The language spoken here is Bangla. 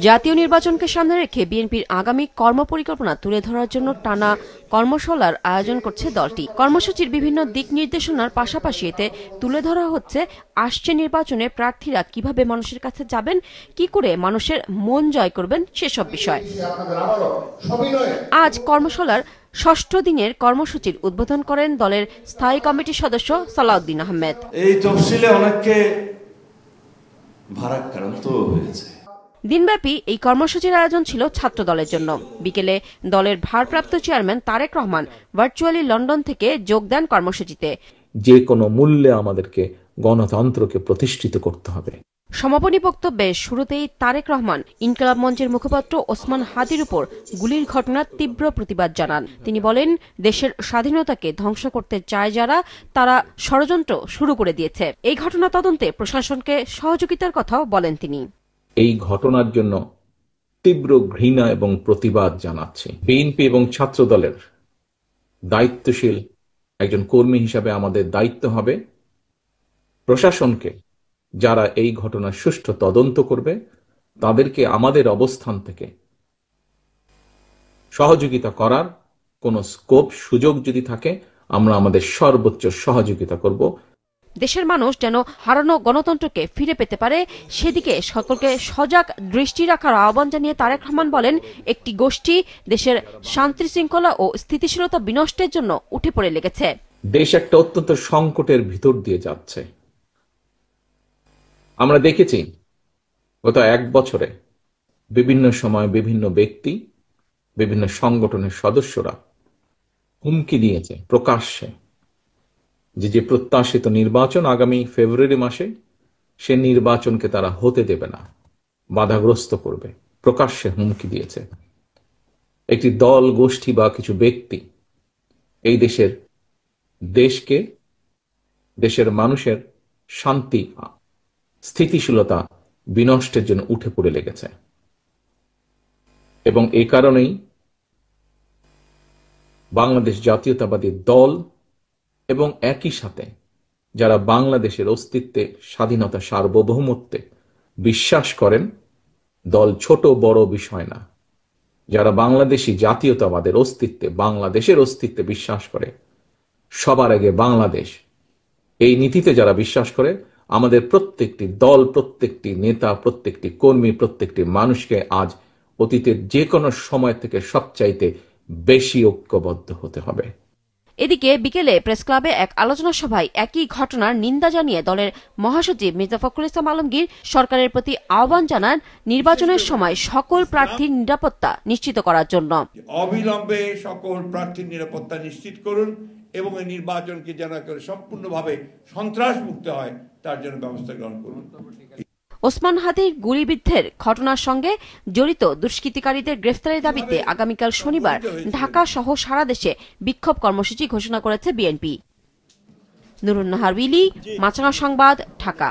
জাতীয় নির্বাচনকে সামনে রেখে বিএনপির আগামী কর্মপরিকল্পনা তুলে ধরার জন্য টানা কর্মশালার আয়োজন করছে দলটি। কর্মসূচির বিভিন্ন দিক নির্দেশনার পাশাপাশি এতে তুলে ধরা হচ্ছে আসছে নির্বাচনে প্রার্থীরা কিভাবে মানুষের কাছে যাবেন, কি করে মানুষের মন জয় করবেন সেসব বিষয়। আজ কর্মশালার ষষ্ঠ দিনের কর্মসূচির উদ্বোধন করেন দলের স্থায়ী কমিটির সদস্য সালাউদ্দিন আহমেদ। এই তফসিলে অনেককে ভারাক্রান্ত হয়েছে। দিনব্যাপী এই কর্মসূচির আয়োজন ছিল ছাত্র দলের জন্য। বিকেলে দলের ভারপ্রাপ্ত chairman Tarique Rahman virtually London থেকে যোগ দেন কর্মসূচিতে। যে কোনো মূল্যে আমাদেরকে গণতন্ত্রকে প্রতিষ্ঠিত করতে হবে। সমাপনী বক্তব্যে শুরুতেই তারেক রহমান ইনকিলাব মঞ্চের মুখপাত্র ওসমান হাদির উপর গুলির ঘটনার তীব্র প্রতিবাদ জানান। তিনি বলেন, দেশের স্বাধীনতাকে ধ্বংস করতে চায় যারা, তারা ষড়যন্ত্র শুরু করে দিয়েছে। এই ঘটনা তদন্তে প্রশাসনকে সহযোগিতার কথাও বলেন তিনি। এই ঘটনার জন্য তীব্র ঘৃণা এবং প্রতিবাদ জানাচ্ছি। বিএনপি এবং ছাত্র দলের দায়িত্বশীল একজন কর্মী হিসাবে আমাদের দায়িত্ব হবে প্রশাসনকে, যারা এই ঘটনার সুষ্ঠু তদন্ত করবে তাদেরকে আমাদের অবস্থান থেকে সহযোগিতা করার কোন স্কোপ সুযোগ যদি থাকে আমরা আমাদের সর্বোচ্চ সহযোগিতা করব। দেশের মানুষ যেন হারানো গণতন্ত্রকে ফিরে পেতে পারে সেদিকে সকলকে সজাগ দৃষ্টি রাখার আহ্বান জানিয়ে তারেক রহমান বলেন, একটি গোষ্ঠী দেশের শান্তি শৃঙ্খলা ও স্থিতিশীলতা বিনষ্টের জন্য উঠে পড়ে লেগেছে। দেশ একটা অত্যন্ত সংকটের ভিতর দিয়ে যাচ্ছে। আমরা দেখেছি গত এক বছরে বিভিন্ন সময় বিভিন্ন ব্যক্তি, বিভিন্ন সংগঠনের সদস্যরা হুমকি দিয়েছে প্রকাশ্যে যে প্রত্যাশিত নির্বাচন আগামী ফেব্রুয়ারি মাসে, সে নির্বাচনকে তারা হতে দেবে না, বাধাগ্রস্ত করবে, প্রকাশ্যে হুমকি দিয়েছে। একটি দল, গোষ্ঠী বা কিছু ব্যক্তি এই দেশকে, দেশের মানুষের শান্তি স্থিতিশীলতা বিনষ্টের জন্য উঠে পড়ে লেগেছে। এবং এই কারণেই বাংলাদেশ জাতীয়তাবাদী দল এবং একই সাথে যারা বাংলাদেশের অস্তিত্বে, স্বাধীনতা, সার্বভৌমত্বে বিশ্বাস করেন, দল ছোট বড় বিষয় না, যারা বাংলাদেশী জাতীয়তাবাদের অস্তিত্বে, বাংলাদেশের অস্তিত্বে বিশ্বাস করে, সবার আগে বাংলাদেশ, এই নীতিতে যারা বিশ্বাস করে, আমাদের প্রত্যেকটি দল, প্রত্যেকটি নেতা, প্রত্যেকটি কর্মী, প্রত্যেকটি মানুষকে আজ অতীতের যে কোনো সময় থেকে সবচাইতে বেশি ঐক্যবদ্ধ হতে হবে। এদিকে বিকেলে প্রেস ক্লাবে এক আলোচনা সভায় একই ঘটনার নিন্দা জানিয়ে দলের মহাসচিব মির্জা ফখরুল ইসলাম আলমগীর সরকারের প্রতি আহ্বান জানান নির্বাচনের সময় সকল প্রার্থীর নিরাপত্তা নিশ্চিত করার জন্য। অবিলম্বে সকল প্রার্থীর নিরাপত্তা নিশ্চিত করুন এবং এই নির্বাচনকে যেন সম্পূর্ণভাবে সন্ত্রাস মুক্ত হয় তার জন্য ব্যবস্থা গ্রহণ করুন। ওসমান হাদির গুলিবিদ্ধের ঘটনার সঙ্গে জড়িত দুষ্কৃতিকারীদের গ্রেফতারের দাবিতে আগামীকাল শনিবার ঢাকা সহ সারা দেশে বিক্ষোভ কর্মসূচি ঘোষণা করেছে বিএনপি। নুরুন নাহার উইলি, মাছরাঙা সংবাদ, ঢাকা।